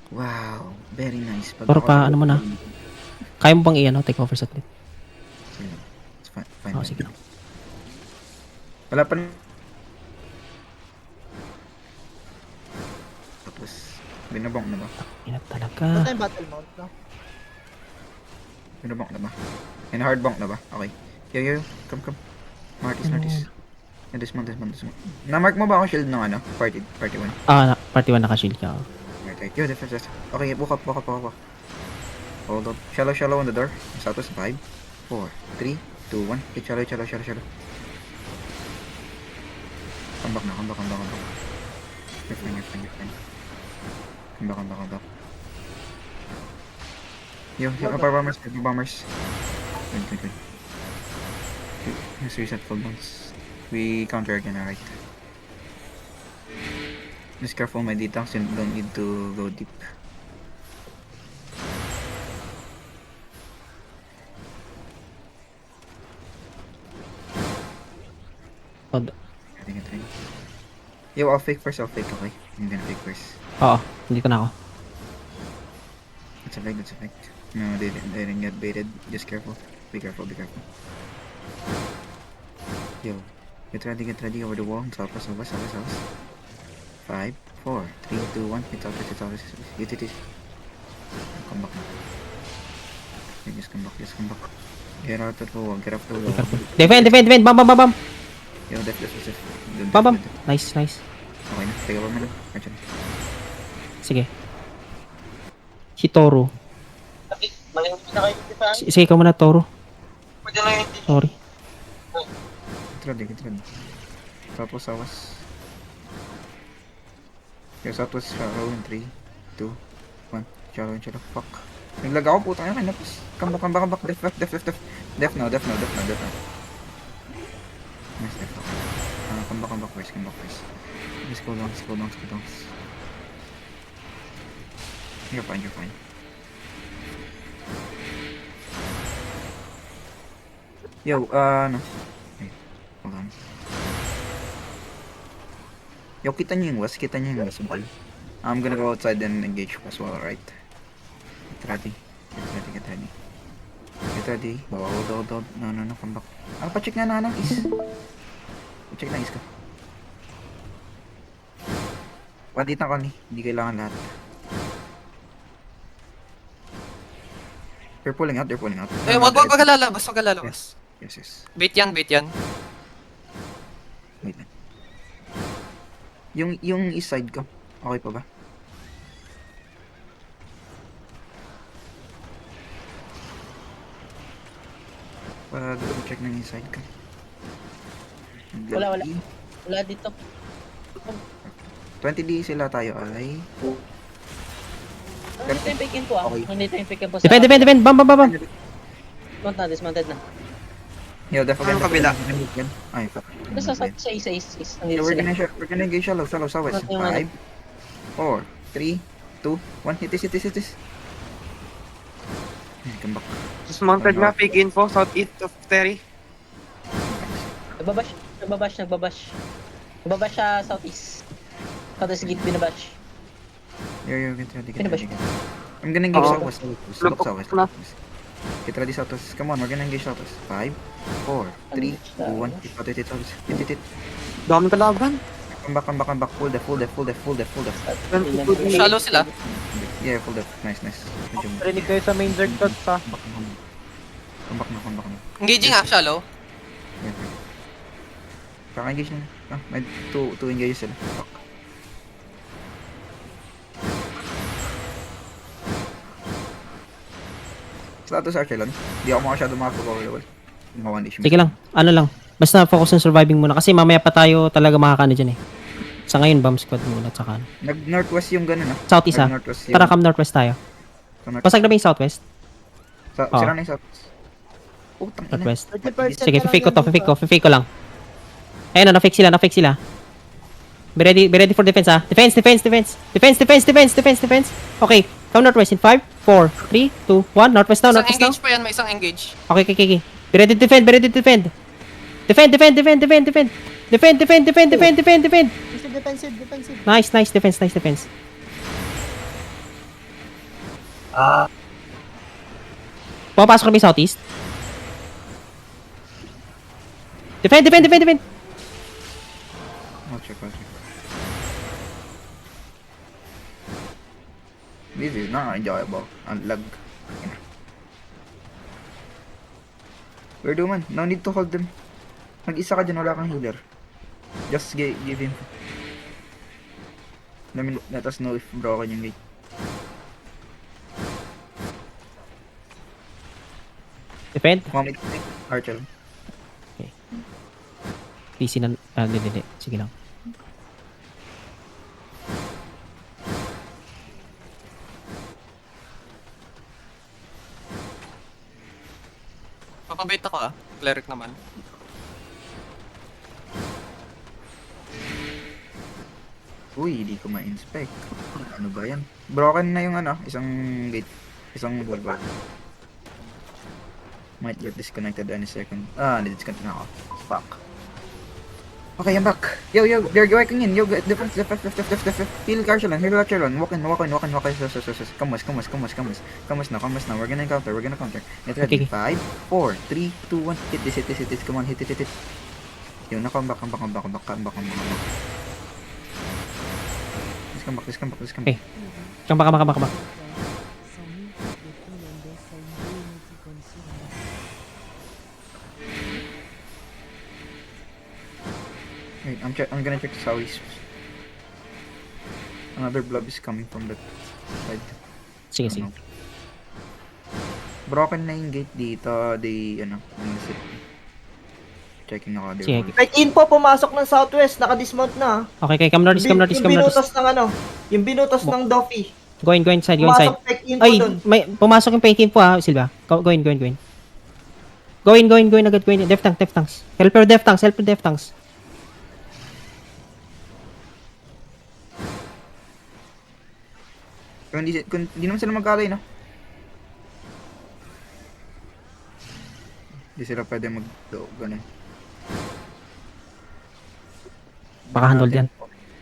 Wow, very nice. Pag Pero ako pa, ano mo na? Kaya mo bang i-ano, take over saglit? sige lang. It's fine, fine, Oo, fine. sige. Wala pa tapos, binabang na ba? Inat Wala talaga. tayong battle mode, no? Binabang na ba? And hard bank na ba? Okay. Yo, come. Martis. Dismount. Na-mark mo ba ako shield ng ano? Party 1. Party 1 naka-shield ka. Right. Yo, defense. Okay, walk up. Hold up. Shallow on the door. Southwest 5, 4, 3, 2, 1. Okay, shallow. Come back. You're fine. Come back. Yo, bombers. Good. Let's reset full bounce. We counter again, alright. Just careful my detox, you don't need to go deep. Ready. Yo, I'll fake first, okay? I'm gonna fake first. Oo, dito na ako. That's a fake. No, they didn't get baited. Just careful. Be careful. Yo, get ready over the wall. South. 5, 4, 3, 2, 1. It's out. It is. Come back. Okay, just come back. Get out of the wall. Defend! Bam! Yo, def. Bam! Nice. Okay na, take over mo na. Actually. Sige. Hitoru. Malimit na kayo dito pa. Sige, ikaw muna, Toro. Pwede lang yung Sorry. Get ready. Tapos awas. Yung Southwest shallow in 3, 2, 1. Shallow. Fuck. Naglag ako, putang ina. Napos. Come back. Def now. Nice def. Come back first. Just go down. You're fine. Yo, ano? Wait, hold on. Yo, kita niyo yung west ball. I'm gonna go outside and engage as well, right? Get ready. Bawa, hold. No, come back. Pa-check na is. Pa-check na is ka. Wadit na ko ni. Hindi kailangan lahat. They're pulling out. Wag ka lalabas. Yes. Bait yan. Wait lang. Yung east side ko. Okay pa ba? Para check na yung east side ko. Wala. Wala dito. 20D sila tayo ay. Nandito yung pick-in ko Okay. Nandito yung pick-in ko sa... Defend! Bam! Dismounted na. Yo, definitely. Ang kabila. Ay, fuck. Basta sa is. Yeah, Nandito we're sila. gonna engage shallow southwest. Yung ano? 5, 4, 3, 2, 1. Hit this. Come back. Dismounted na, pick info, southeast of Terry. Nagbabash. Nagbabash siya southeast. Southeast gate binabash. Yo, get ready. Pinabash. I'm gonna engage Oo. southwest. Look, Southwest. na. Get ready southwest. Come on, we're gonna engage southwest. 5, 4, 3, 2, 1. Hit. Dami kalaban. Come back. Full def. Shallow sila. Yeah, full def. Nice. Medyo Rinig kayo sa main zerg dot pa. come back na. Engaging shallow. Yeah. Kaka-engage na. May two engage sila. Fuck. Status Archelon. Di ako masyado makapag-overlevel. Mga 1 issue. Sige lang. Ano lang. Basta focus on surviving muna. Kasi mamaya pa tayo talaga makakano dyan eh. Sa ngayon, bomb squad muna. Tsaka ano. Nag-northwest yung ganun Southeast ah. Nag-northwest yung... Tara, come northwest tayo. Pasag na ba yung southwest? Sira na yung southwest. Putang ina. Northwest. Sige, fake ko lang. Ayun na, fake sila. Be ready for defense ah. Defense. Okay, come northwest in 5, 4, 3, 2, 1. Northwest now. Isang engage pa yan, may isang engage. Okay. Be ready to defend. Defend. Defensive. Nice defense. Pumapasok kami southeast. Defend! I'll check. This is not enjoyable. Ang lag. We're doing, man. No need to hold them. Mag-isa ka dyan, wala kang healer. Just give him. Let us know if broken yung gate. Defend. Comment, Archer. PC na... Hindi. Sige lang. Papabait ako ah. Cleric naman. Uy, hindi ko ma-inspect. Ano ba yan? Broken na yung ano, isang gate. Isang wall. Might get disconnected any second. Na-disconnect na ako. Fuck. Okay, I'm back. Yo, they're working in. Yo, defense. Heal Archelon. Walk in. Come now. We're gonna counter. Get ready. Okay. 5, 4, 3, 2, 1. Hit this. Come on, hit it. Yo, come back. Let's come back. Okay. Kamba. Wait, I'm gonna check southeast. Another blob is coming from that side. Sige. Broken na yung gate dito. Checking ako. Sige. Like info pumasok ng southwest, naka-dismount na. Okay, come northeast. Yung binutas ng ano, yung binutas ng Duffy. Go inside. Pumasok tech info Ay, dun. may pumasok yung fake info ha, Silva. Go in. Go in agad. Def tanks. Help your def tanks. Kung hindi naman sila magkatay, no? Hindi sila pwede ganun. Baka handle yan.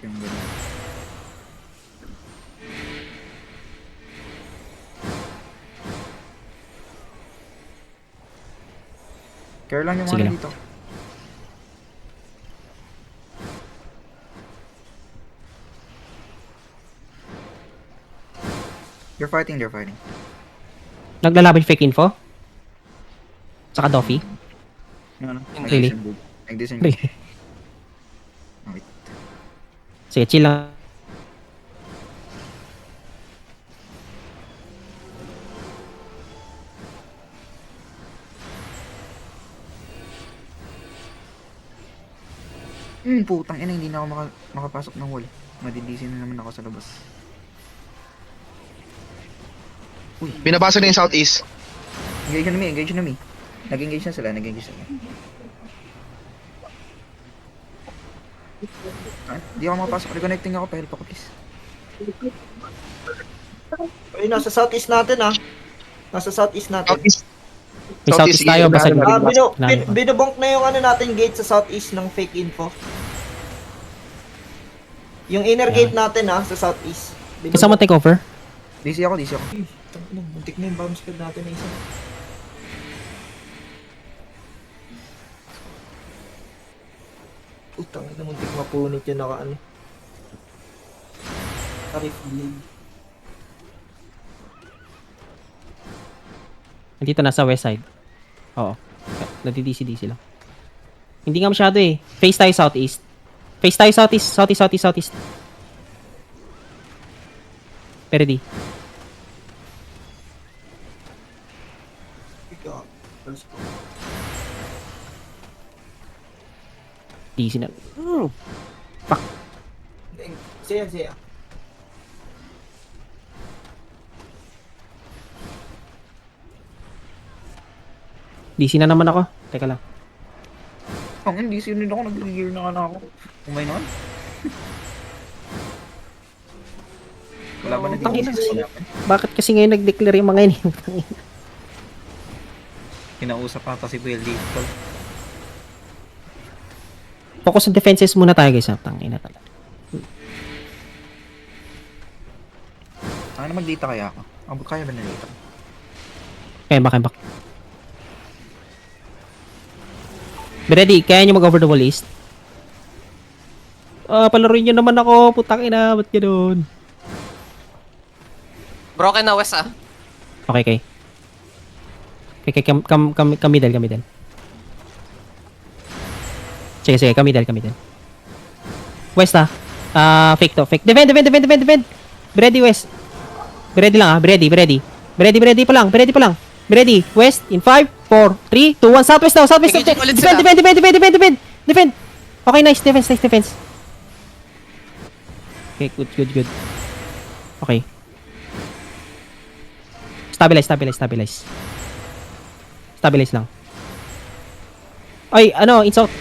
Yung ganun. Care lang yung Sige mga lang. dito. They're fighting. Naglalaban yung fake info? Saka Doffy? No. Really? Nag-disengage. Wait. Sige, chill lang. Putang ina, hindi na ako makapasok ng wall. Madidisi na naman ako sa labas. Binabasa na yung southeast. Engage na me. Nag-engage na sila. Di ako makapasok. Reconnecting ako. Pahilip ako, please. Ay, nasa southeast natin ah. Southeast. May southeast tayo, basta Binubonk na yung ano natin gate sa southeast ng fake info. Yung inner gate natin sa southeast. Kasama take over? DC ako. Muntik na yung bomb squad natin na isa. Putang ina, muntik mapunit yun naka ano. Tarif blade. Nandito nasa west side. Oo. Nagdi-DC lang. Hindi nga masyado eh. Face tayo southeast. Southeast. Pero di. DC na. Siya. DC na naman ako. Teka lang. Ang DC rin ako. Nag-gear na ako. Umay naman. Wala ba na Tangina. DC? Bakit kasi ngayon nag-declare yung mga yun? Kinausap ata si PLD. Focus on defenses muna tayo guys. Tangina talaga. Mag-data kaya ako? Kaya ba nalito? Kaya back. Be ready, kaya nyo mag-over the wall east? Palaruin nyo naman ako, putang ina, ba't ganoon? Broken na west Okay. Okay, come middle. Sige, come middle. West fake to, fake. Defend. Be ready, west. Be ready lang be ready. Be ready pa lang. Be ready, west, in 5, 4, 3, 2, 1, southwest now. Engaging ulit sila. Defend. Okay, nice defense. Okay, good. Okay. Stabilize lang. Ay,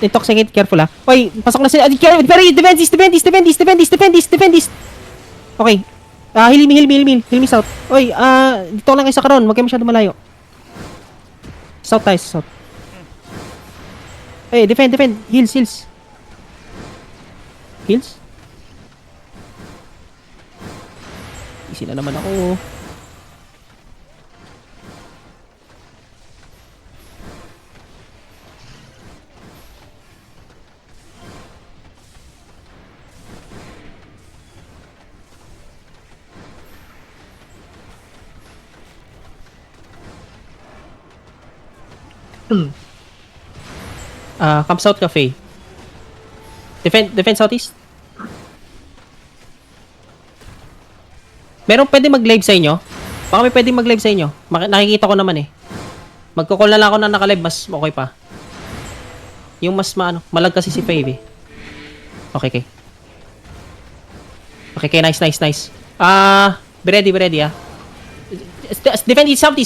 intoxicate, careful Oy, pasok na sila. Defend east. Okay. Heal me south. Oy, dito lang kayo sa karon, wag kayo masyado malayo. South. Ay, defend. Heals. Easy na naman ako. Come south cafe. Defend southeast. Meron pwede mag-live sa inyo? Baka may pwede mag-live sa inyo. Nakikita ko naman Magko-call na lang ako na naka-live, mas okay pa. Yung mas malag kasi si Fave Okay. Okay, nice. Be ready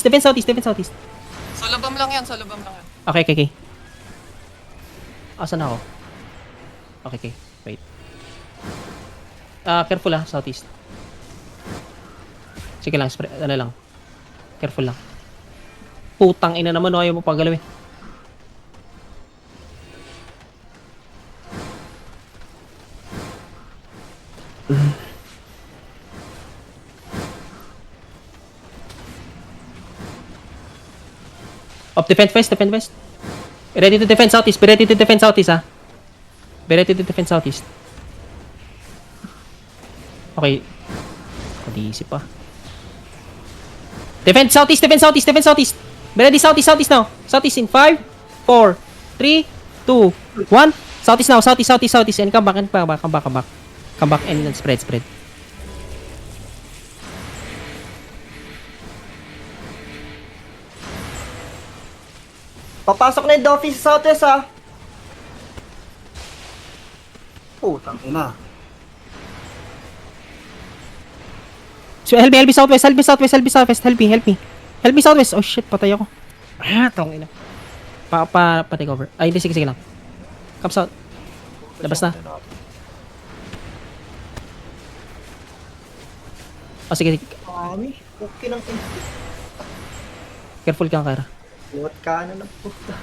Defend southeast. Solo bomb lang yan. Okay. Asan ako? Okay. Wait. Careful southeast. Sige lang, careful lang. Putang ina naman, ayaw mo pagalawin. Defend west. Ready to defend southeast. Be ready to defend southeast. Okay. Kadisip pa. Defend southeast. Be ready southeast now. Southeast in 5, 4, 3, 2, 1. Southeast now. Southeast. And come back and then spread. Papasok na yung Doffy sa Southwest Putang ina. So, help me southwest. Help me southwest. Oh shit, patay ako. Tong ina. Pa-take over. Ay, hindi, sige lang. Come south. Labas na. Oh, sige. Kami, okay lang. Careful ka, Kara. Buhat ka na ng puta.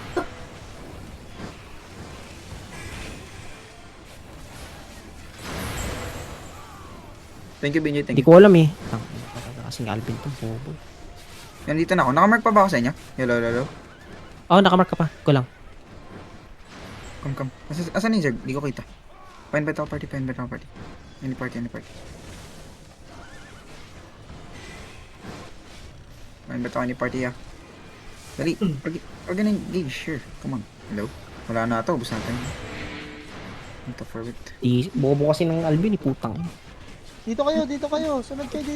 Thank you, Benji. Hindi ko alam Kasing Alvin to, bobo. Nandito na ako. Nakamark pa ba ako sa inyo? Hello. Nakamark ka pa. Ko lang. Come. Asan yung Zerg? Di ko kita. Pa-invite ako party. Any party. Pa-invite ako any party Dali. We're gonna engage. Sure. Come on. Hello? Wala na ito. Ubus natin. Ito for it. Bobo kasi ng Alvin, putang. Dito kayo. Sunod kayo dito.